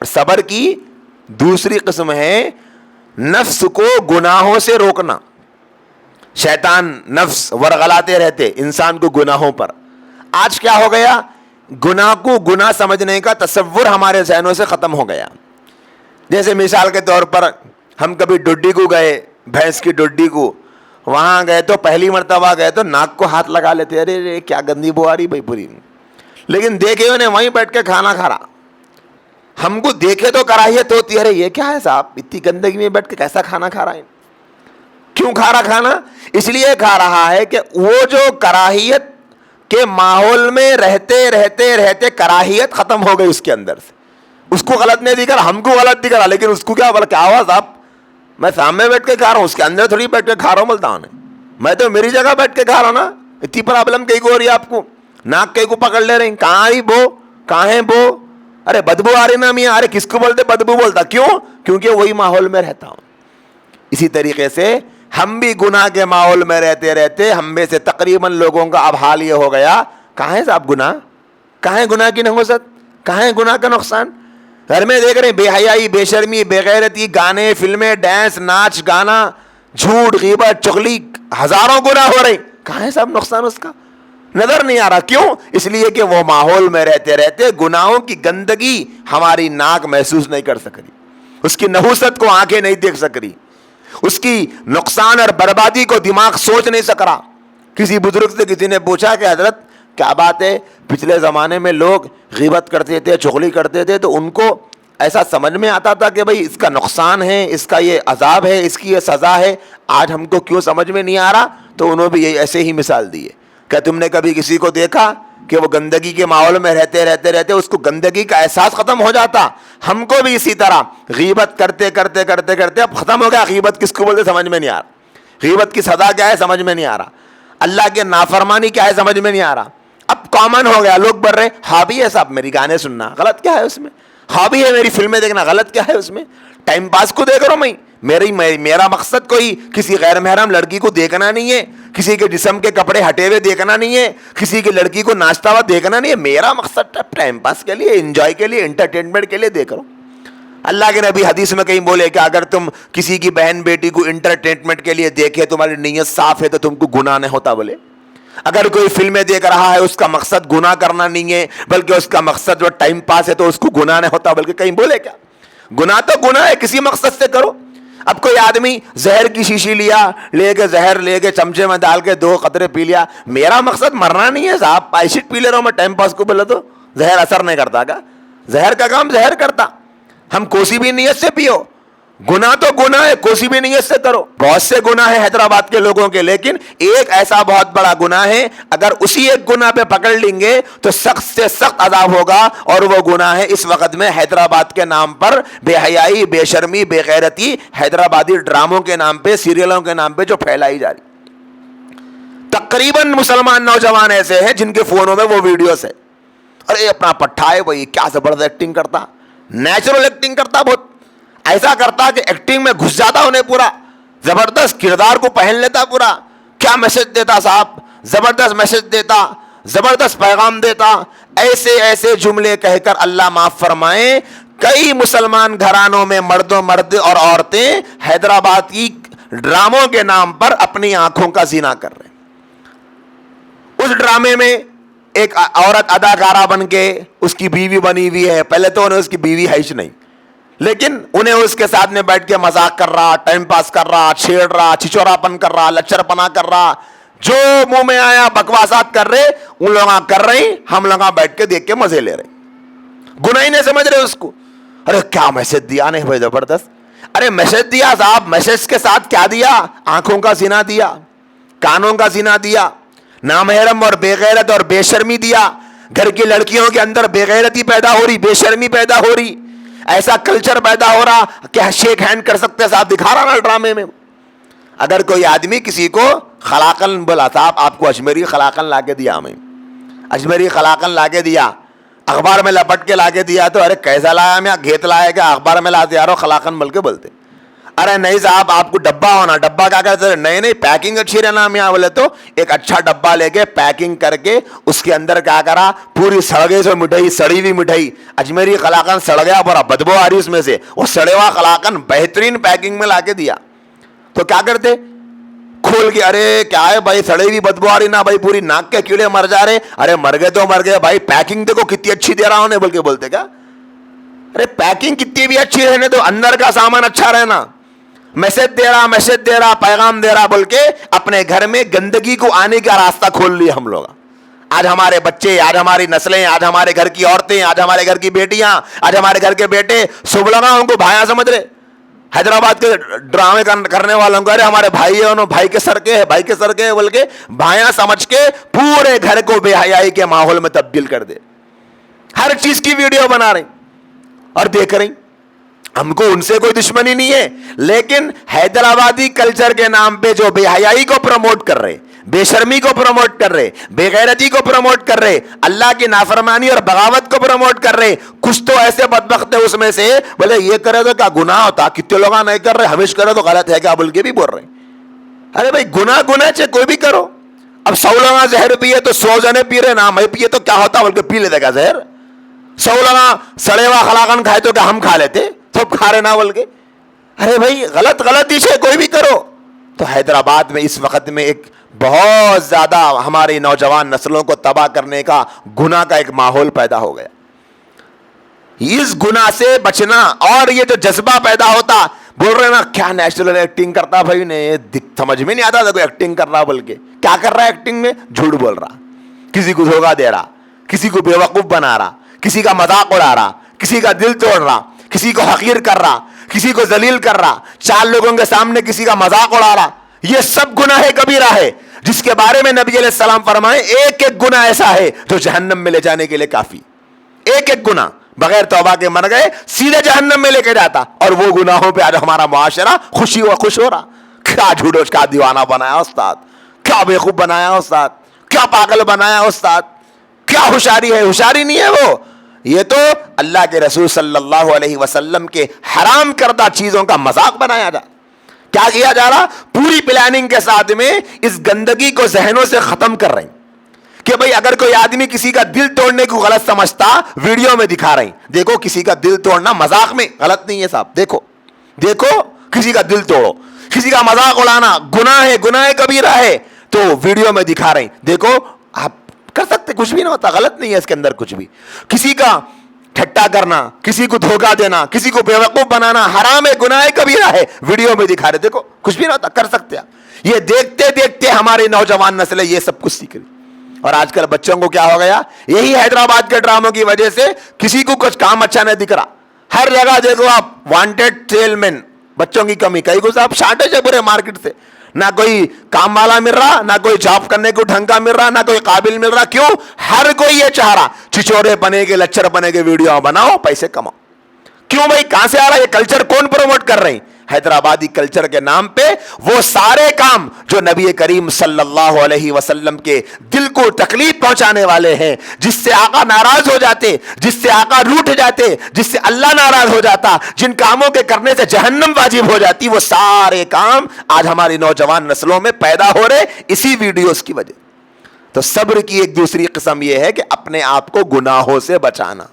صبر کی دوسری قسم ہے نفس کو گناہوں سے روکنا. شیطان نفس ورغلاتے رہتے انسان کو گناہوں پر. آج کیا ہو گیا؟ گناہ کو گناہ سمجھنے کا تصور ہمارے ذہنوں سے ختم ہو گیا. جیسے مثال کے طور پر ہم کبھی ڈڈی کو گئے, بھینس کی ڈڈی کو, وہاں گئے تو پہلی مرتبہ گئے تو ناک کو ہاتھ لگا لیتے, ارے کیا گندی بو آ رہی بھائی پوری. لیکن دیکھے انہیں وہیں بیٹھ کے کھانا کھا رہا. ہم کو دیکھے تو کراہیت ہوتی ہے, ارے یہ کیا ہے صاحب, اتنی گندگی میں بیٹھ کے کیسا کھانا کھا رہا ہے. کیوں کھا رہا کھانا؟ اس لیے کھا رہا ہے کہ وہ جو کراہیت کے ماحول میں رہتے رہتے رہتے کراہیت ختم ہو گئی اس کے اندر سے. اس کو غلط نہیں دکھ رہا, ہم کو غلط دکھ رہا, لیکن اس کو کیا بولا, کیا ہوا صاحب, میں سامنے بیٹھ کے کھا رہا ہوں, اس کے اندر تھوڑی بیٹھ کے کھا رہا ہوں. بولتا ہوں میں تو میری جگہ بیٹھ کے کھا رہا ہوں نا. اتنی پرابلم کہیں کو ہو رہی ہے آپ کو, ناک کہیں کو پکڑ لے رہی, کہاں آئی بو, کہاں ہے بو, ارے بدبو آ رہی نا میاں, ارے کس کو بولتے بدبو, بولتا کیوں, کیونکہ وہی ماحول میں رہتا ہوں. اسی طریقے سے ہم بھی گناہ کے ماحول میں رہتے رہتے ہم میں سے تقریباً لوگوں کا اب حال یہ ہو گیا, کہاں ہے صاحب گناہ, کہاں ہے گناہ کی نحوست, کہاں ہے گناہ کا نقصان. گھر میں دیکھ رہے ہیں بے حیائی, بے شرمی, بے غیرتی, گانے, فلمیں, ڈانس, ناچ گانا, جھوٹ, غیبت, چغلی, ہزاروں گناہ ہو رہے, کہاں ہے صاحب نقصان, اس کا نظر نہیں آ رہا. کیوں؟ اس لیے کہ وہ ماحول میں رہتے رہتے گناہوں کی گندگی ہماری ناک محسوس نہیں کر سک رہی, اس کی نحوست کو آنکھیں نہیں دیکھ سک رہی, اس کی نقصان اور بربادی کو دماغ سوچ نہیں سک رہا. کسی بزرگ سے کسی نے پوچھا کہ حضرت کیا بات ہے, پچھلے زمانے میں لوگ غیبت کرتے تھے, چغلی کرتے تھے, تو ان کو ایسا سمجھ میں آتا تھا کہ بھئی اس کا نقصان ہے, اس کا یہ عذاب ہے, اس کی یہ سزا ہے, آج ہم کو کیوں سمجھ میں نہیں آ رہا. تو انہوں بھی ایسے ہی مثال دی ہے. کیا تم نے کبھی کسی کو دیکھا کہ وہ گندگی کے ماحول میں رہتے رہتے رہتے اس کو گندگی کا احساس ختم ہو جاتا؟ ہم کو بھی اسی طرح غیبت کرتے کرتے کرتے کرتے اب ختم ہو گیا. غیبت کس کو بولتے سمجھ میں نہیں آ رہا, غیبت کی سزا کیا ہے سمجھ میں نہیں آ رہا, اللہ کے نافرمانی کیا ہے سمجھ میں نہیں آ رہا. اب کامن ہو گیا, لوگ بڑھ رہے ہابی ہے صاحب میری گانے سننا, غلط کیا ہے اس میں, ہابی ہے میری فلمیں دیکھنا, غلط کیا ہے اس میں, ٹائم پاس کو دیکھ رہا ہوں میں, میرا مقصد کوئی کسی غیر محرم لڑکی کو دیکھنا نہیں ہے, کسی کے جسم کے کپڑے ہٹے ہوئے دیکھنا نہیں ہے, کسی کی لڑکی کو ناچتا ہوا دیکھنا نہیں ہے. میرا مقصد ٹائم پاس کے لیے, انجوائے کے لیے, انٹرٹینمنٹ کے لیے دیکھ رہا ہوں. اللہ کے نبی حدیث میں کہیں بولے کہ اگر تم کسی کی بہن بیٹی کو انٹرٹینمنٹ کے لیے دیکھے, تمہاری نیت صاف ہے تو تم کو گناہ نہیں ہوتا. بولے اگر کوئی فلمیں دیکھ رہا ہے اس کا مقصد گناہ کرنا نہیں ہے بلکہ اس کا مقصد جو ٹائم پاس ہے تو اس کو گناہ نہیں ہوتا. بلکہ کہیں بولے کیا, گناہ تو گناہ ہے, کسی مقصد سے کرو. اب کوئی آدمی زہر کی شیشی لیا, لے کے زہر لے کے چمچے میں ڈال کے 2 قطرے پی لیا, میرا مقصد مرنا نہیں ہے صاحب, پائشٹ پی لے رہا ہوں میں ٹائم پاس کو, بولے تو زہر اثر نہیں کرتا کیا؟ زہر کا کام زہر کرتا. ہم کوسی بھی نیت سے پیو, گناہ تو گناہ ہے, کوسی بھی نیت سے کرو. بہت سے گناہ ہیں حیدرآباد کے لوگوں کے, لیکن ایک ایسا بہت بڑا گناہ ہے, اگر اسی ایک گناہ پہ پکڑ لیں گے تو سخت سے سخت عذاب ہوگا, اور وہ گناہ ہے اس وقت میں حیدرآباد کے نام پر بے حیائی, بے شرمی, بے غیرتی, حیدرآبادی ڈراموں کے نام پہ, سیریلوں کے نام پہ جو پھیلائی جا رہی. تقریباً مسلمان نوجوان ایسے ہیں جن کے فونوں میں وہ ویڈیوز ہے, ارے اپنا پٹھا ہے بھائی, کیا زبردست ایکٹنگ کرتا, نیچرل ایکٹنگ کرتا, بہت ایسا کرتا کہ ایکٹنگ میں گھس جاتا انہیں, پورا زبردست کردار کو پہن لیتا پورا. کیا میسج دیتا صاحب, زبردست میسج دیتا, زبردست پیغام دیتا. ایسے ایسے جملے کہہ کر اللہ معاف فرمائے کئی مسلمان گھرانوں میں مرد اور عورتیں حیدرآباد کی ڈراموں کے نام پر اپنی آنکھوں کا زنا کر رہے ہیں. اس ڈرامے میں ایک عورت اداکارہ بن کے اس کی بیوی بنی ہوئی ہے, پہلے تو انہیں اس کی بیوی ہے ہی نہیں, لیکن انہیں اس کے ساتھ میں بیٹھ کے مذاق کر رہا, ٹائم پاس کر رہا, چھیڑ رہا, چھچورا پن کر رہا, لچر پنا کر رہا, جو منہ میں آیا بکواسات کر رہے, ان لوگ کر رہے ہیں, ہم لوگ بیٹھ کے دیکھ کے مزے لے رہے. گناہ ہی نہیں سمجھ رہے اس کو. ارے کیا میسج دیا نہیں بھائی, زبردست. ارے میسج دیا صاحب, میسج کے ساتھ کیا دیا, آنکھوں کا زنا دیا, کانوں کا زنا دیا, نامحرم اور بے غیرت اور بے شرمی دیا. گھر کی لڑکیوں کے اندر بے غیرتی پیدا ہو رہی, بے شرمی پیدا ہو رہی, ایسا کلچر پیدا ہو رہا کہ شیک ہینڈ کر سکتے صاحب, دکھا رہا نا ڈرامے میں. اگر کوئی آدمی کسی کو خلاقن بولا, صاحب آپ کو اجمیری خلاقن لا کے دیا, ہمیں اجمیری خلاقن لا کے دیا, اخبار میں لپٹ کے لا کے دیا, تو ارے کیسا لایا, میں گھیت لایا, کہ اخبار میں لاتے یارو خلاقن بول کے بولتے. ارے نہیں صاحب آپ کو ڈبا ہونا, ڈبا کیا کرتے ہیں, نہیں پیکنگ اچھی رہنا ہم یہاں بولے تو ایک اچھا ڈبا لے کے پیکنگ کر کے اس کے اندر کیا کرا, پوری سڑگے سے مٹھائی, سڑی ہوئی مٹھائی, اجمیری قلاقند سڑ گیا بڑا بدبو آ رہی اس میں سے, وہ سڑے ہوا قلاقند بہترین پیکنگ میں لا کے دیا. تو کیا کرتے, کھول کے ارے کیا ہے بھائی سڑے ہوئی بدبو آ رہی نا بھائی, پوری ناک کے کیڑے مر جا رہے, ارے مر گئے تو مر گئے بھائی, پیکنگ دیکھو کتنی اچھی دے رہا ہوں بول کے بولتے کیا, ارے پیکنگ کتنی بھی اچھی رہنے تو اندر کا سامان اچھا رہنا, میسج دے رہا پیغام دے رہا بول کے اپنے گھر میں گندگی کو آنے کا راستہ کھول لیا ہم لوگ. آج ہمارے بچے, آج ہماری نسلیں, آج ہمارے گھر کی عورتیں, آج ہمارے گھر کی بیٹیاں, آج ہمارے گھر کے بیٹے صبح لگا ان کو بھائیاں سمجھ رہے, حیدرآباد کے ڈرامے کرنے والوں کو ارے ہمارے بھائی ہیں, بھائی کے سر کے ہے بول کے بھائیاں سمجھ کے پورے گھر کو بے حیائی کے ماحول میں تبدیل کر دے. ہر چیز کی ویڈیو بنا رہے اور دیکھ رہی. ہم کو ان سے کوئی دشمنی نہیں ہے, لیکن حیدرآبادی کلچر کے نام پہ جو بے حیائی کو پروموٹ کر رہے, بے شرمی کو پروموٹ کر رہے, بے غیرتی کو پروموٹ کر رہے, اللہ کی نافرمانی اور بغاوت کو پروموٹ کر رہے, کچھ تو ایسے بدبخت ہیں اس میں سے بولے یہ کرے تو کیا گناہ ہوتا, کتنے لوگ نہیں کر رہے, ہمیش کرے تو غلط ہے کیا بول کے بھی بول رہے. ارے بھائی گناہ چاہے کوئی بھی کرو, اب 100 لوگ زہر پیے تو 100 جنے پی رہے نا, میں پیے تو کیا ہوتا بول کے پی لیتے گا زہر. 100 لوگ سڑے ہوا خلاقن کھائے تو کیا ہم کھا لیتے, سب کھا رہے نا بول کے. ارے بھائی غلط چیز کوئی بھی کرو. تو حیدرآباد میں اس وقت میں ایک بہت زیادہ ہماری نوجوان نسلوں کو تباہ کرنے کا گناہ کا ایک ماحول پیدا ہو گیا. اس گناہ سے بچنا, اور یہ جو جذبہ پیدا ہوتا, بول رہے نا کیا نیچرل ایکٹنگ کرتا بھائی نے, سمجھ میں نہیں آتا تھا کوئی ایکٹنگ کر رہا بول کے, کیا کر رہا ہے ایکٹنگ میں, جھوٹ بول رہا, کسی کو دھوکہ دے رہا, کسی کو بیوقوف بنا رہا, کسی کا مذاق اڑا رہا, کسی کا دل توڑ رہا, کسی کو حقیر کر رہا, کسی کو ذلیل کر رہا, 4 لوگوں کے سامنے کسی کا مذاق اڑا رہا. یہ سب گناہ کبیرہ ہے جس کے بارے میں نبی علیہ السلام فرمائے ایک گناہ ایسا ہے جو جہنم میں لے جانے کے لیے کافی. ایک گناہ بغیر توبہ کے مر گئے سیدھے جہنم میں لے کے جاتا, اور وہ گناہوں پہ آج ہمارا معاشرہ خوش ہو رہا. کیا جھوٹوش کا دیوانہ بنایا استاد, کیا بیوقوف بنایا استاد, کیا پاگل بنایا استاد, کیا ہوشیاری ہے, ہوشیاری نہیں ہے وہ, یہ تو اللہ کے رسول صلی اللہ علیہ وسلم کے حرام کردہ چیزوں کا مذاق بنایا جا. کیا کیا جا رہا, پوری پلاننگ کے ساتھ میں اس گندگی کو ذہنوں سے ختم کر رہے ہیں کہ بھئی اگر کوئی آدمی کسی کا دل توڑنے کو غلط سمجھتا, ویڈیو میں دکھا رہے ہیں, دیکھو کسی کا دل توڑنا مذاق میں غلط نہیں ہے صاحب, دیکھو کسی کا دل توڑو, کسی کا مذاق اڑانا گناہ ہے, گناہ کبیرہ ہے, تو ویڈیو میں دکھا رہے ہیں, دیکھو آپ کر سکتے, کچھ بھی نہیں ہوتا, غلط نہیں ہے اس کے اندر کچھ بھی. کسی کا ٹھٹا کرنا, کسی کو دھوکہ دینا, کسی کو بیوقوف بنانا حرام ہے, گناہ کبیرہ ہے, ویڈیو میں دکھا رہے, دیکھو کچھ بھی نہیں ہوتا, کر سکتے آپ. یہ دیکھتے دیکھتے ہماری نوجوان نسل یہ سب کچھ سیکھ رہی. اور آج کل بچوں کو کیا ہو گیا, یہی حیدرآباد کے ڈراموں کی وجہ سے کسی کو کچھ کام اچھا نہیں دکھ رہا. ہر جگہ دیکھو آپ وانٹیڈ سیل مین, بچوں کی کمی, کئی کو صاحب شارٹیج ہے پورے مارکیٹ سے, نہ کوئی کام والا مل رہا, نہ کوئی جاب کرنے کو ڈھنگ کا مل رہا, نہ کوئی قابل مل رہا. کیوں, ہر کوئی یہ چاہ رہا چچورے بنے کے, لچر بنے کے ویڈیو بناؤ, پیسے کماؤ. کیوں بھائی, کہاں سے آ رہا ہے یہ کلچر, کون پروموٹ کر رہے ہیں؟ حیدرآبادی کلچر کے نام پہ وہ سارے کام جو نبی کریم صلی اللہ علیہ وسلم کے دل کو تکلیف پہنچانے والے ہیں, جس سے آقا ناراض ہو جاتے, جس سے آقا روٹھ جاتے, جس سے اللہ ناراض ہو جاتا, جن کاموں کے کرنے سے جہنم واجب ہو جاتی, وہ سارے کام آج ہماری نوجوان نسلوں میں پیدا ہو رہے اسی ویڈیوز کی وجہ. تو صبر کی ایک دوسری قسم یہ ہے کہ اپنے آپ کو گناہوں سے بچانا.